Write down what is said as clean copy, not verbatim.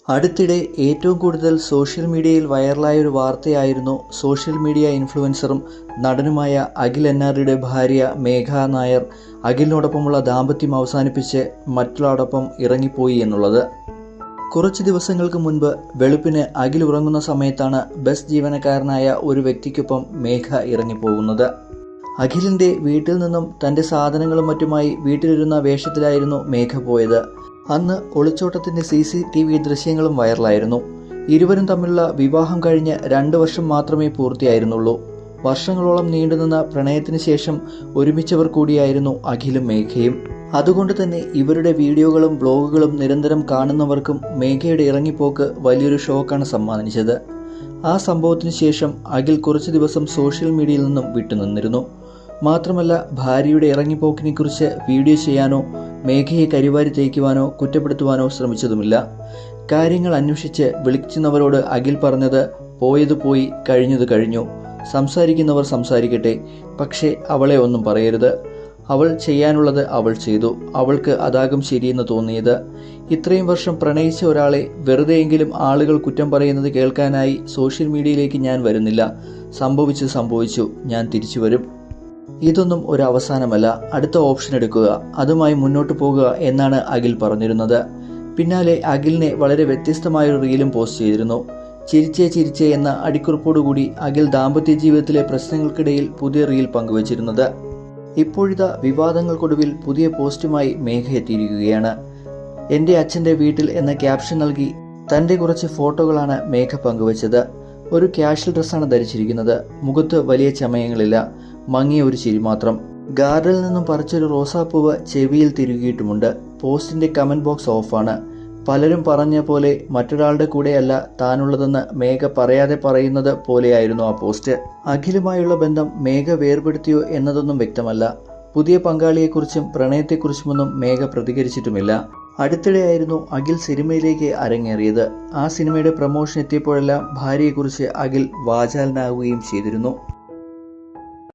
അടുത്തിടെ ഏറ്റവും കൂടുതൽ സോഷ്യൽ മീഡിയയിൽ വൈറലായ ഒരു വാർത്തയായിരുന്നു സോഷ്യൽ മീഡിയ ഇൻഫ്ലുവൻസറും നടനുമായ അഖിൽ NRയുടെ ഭാര്യ മേഘ നായർ അഖിലിനോടൊപ്പമുള്ള ദാമ്പത്യം അവസാനിപ്പിച്ച് മറ്റൊരാളോടൊപ്പം ഇറങ്ങിപ്പോയി എന്നുള്ളത്. കുറച്ച് ദിവസങ്ങൾക്ക് മുൻപ് വെളുപ്പിന് അഖിൽ ഉറങ്ങുന്ന സമയത്താണ് ബസ് ജീവനക്കാരനായ ഒരു വ്യക്തിക്കൊപ്പം മേഘ ഇറങ്ങിപ്പോകുന്നത്. അഖിലിൻ്റെ വീട്ടിൽ നിന്നും തൻ്റെ സാധനങ്ങളും മറ്റുമായി വീട്ടിലിരുന്ന വേഷത്തിലായിരുന്നു മേഘ പോയത്. അന്ന് ഒളിച്ചോട്ടത്തിൻ്റെ CCTV ദൃശ്യങ്ങളും വൈറലായിരുന്നു. ഇരുവരും തമ്മിലുള്ള വിവാഹം കഴിഞ്ഞ് 2 വർഷം മാത്രമേ പൂർത്തിയായിരുന്നുള്ളൂ. വർഷങ്ങളോളം നീണ്ടുനിന്ന പ്രണയത്തിന് ശേഷം ഒരുമിച്ചവർ കൂടിയായിരുന്നു അഖിലും മേഘയും. അതുകൊണ്ട് തന്നെ ഇവരുടെ വീഡിയോകളും വ്ലോഗുകളും നിരന്തരം കാണുന്നവർക്കും മേഘയുടെ ഇറങ്ങിപ്പോക്ക് വലിയൊരു ഷോക്കാണ് സമ്മാനിച്ചത്. ആ സംഭവത്തിന് ശേഷം അഖിൽ കുറച്ച് ദിവസം സോഷ്യൽ മീഡിയയിൽ നിന്നും വിട്ടുനിന്നിരുന്നു. മാത്രമല്ല ഭാര്യയുടെ ഇറങ്ങിപ്പോക്കിനെക്കുറിച്ച് വീഡിയോ ചെയ്യാനോ മേഘയെ കരിവാരി തേക്കുവാനോ കുറ്റപ്പെടുത്തുവാനോ ശ്രമിച്ചതുമില്ല. കാര്യങ്ങൾ അന്വേഷിച്ച് വിളിക്കുന്നവരോട് അഖിൽ പറഞ്ഞത് പോയത് പോയി, കഴിഞ്ഞത് കഴിഞ്ഞു. സംസാരിക്കുന്നവർ സംസാരിക്കട്ടെ, പക്ഷേ അവളെ ഒന്നും പറയരുത്. അവൾ ചെയ്യാനുള്ളത് അവൾ ചെയ്തു. അവൾക്ക് അതാകും ശരിയെന്ന് തോന്നിയത്. ഇത്രയും വർഷം പ്രണയിച്ച ഒരാളെ വെറുതെയെങ്കിലും ആളുകൾ കുറ്റം പറയുന്നത് കേൾക്കാനായി സോഷ്യൽ മീഡിയയിലേക്ക് ഞാൻ വരുന്നില്ല. സംഭവിച്ചത് സംഭവിച്ചു, ഞാൻ തിരിച്ചു വരും. ഇതൊന്നും ഒരു അവസാനമല്ല, അടുത്ത ഓപ്ഷൻ എടുക്കുക, അതുമായി മുന്നോട്ട് പോകുക എന്നാണ് അഖിൽ പറഞ്ഞിരുന്നത്. പിന്നാലെ അഖിലിനെ വളരെ വ്യത്യസ്തമായൊരു റീലും പോസ്റ്റ് ചെയ്തിരുന്നു. ചിരിച്ചേ ചിരിച്ചേ എന്ന അടിക്കുറിപ്പോടുകൂടി അഖിൽ ദാമ്പത്യ ജീവിതത്തിലെ പ്രശ്നങ്ങൾക്കിടയിൽ പുതിയ റീൽ പങ്കുവച്ചിരുന്നത്. ഇപ്പോഴിതാ വിവാദങ്ങൾക്കൊടുവിൽ പുതിയ പോസ്റ്റുമായി മേഘ എത്തിയിരിക്കുകയാണ്. എൻ്റെ അച്ഛൻ്റെ വീട്ടിൽ എന്ന ക്യാപ്ഷൻ നൽകി തൻ്റെ കുറച്ച് ഫോട്ടോകളാണ് മേഘ പങ്കുവച്ചത്. ഒരു കാഷ്വൽ ഡ്രസ്സാണ് ധരിച്ചിരിക്കുന്നത്. മുഖത്ത് വലിയ ചമയങ്ങളില്ല, മങ്ങിയ ഒരു ചിരി മാത്രം. ഗാർഡനിൽ നിന്നും പറിച്ചൊരു റോസാപ്പൂവ് ചെവിയിൽ തിരുകിയിട്ടുമുണ്ട്. പോസ്റ്റിൻ്റെ കമൻറ്റ് ബോക്സ് ഓഫാണ്. പലരും പറഞ്ഞ പോലെ മറ്റൊരാളുടെ കൂടെയല്ല താനുള്ളതെന്ന് മേഘ പറയാതെ പറയുന്നത് പോലെയായിരുന്നു ആ പോസ്റ്റ്. അഖിലുമായുള്ള ബന്ധം മേഘ വേർപെടുത്തിയോ എന്നതൊന്നും വ്യക്തമല്ല. പുതിയ പങ്കാളിയെക്കുറിച്ചും പ്രണയത്തെക്കുറിച്ചുമൊന്നും മേഘ പ്രതികരിച്ചിട്ടുമില്ല. അടുത്തിടെയായിരുന്നു അഖിൽ സിനിമയിലേക്ക് അരങ്ങേറിയത്. ആ സിനിമയുടെ പ്രമോഷൻ എത്തിയപ്പോഴെല്ലാം ഭാര്യയെക്കുറിച്ച് അഖിൽ വാചാലനാവുകയും ചെയ്തിരുന്നു.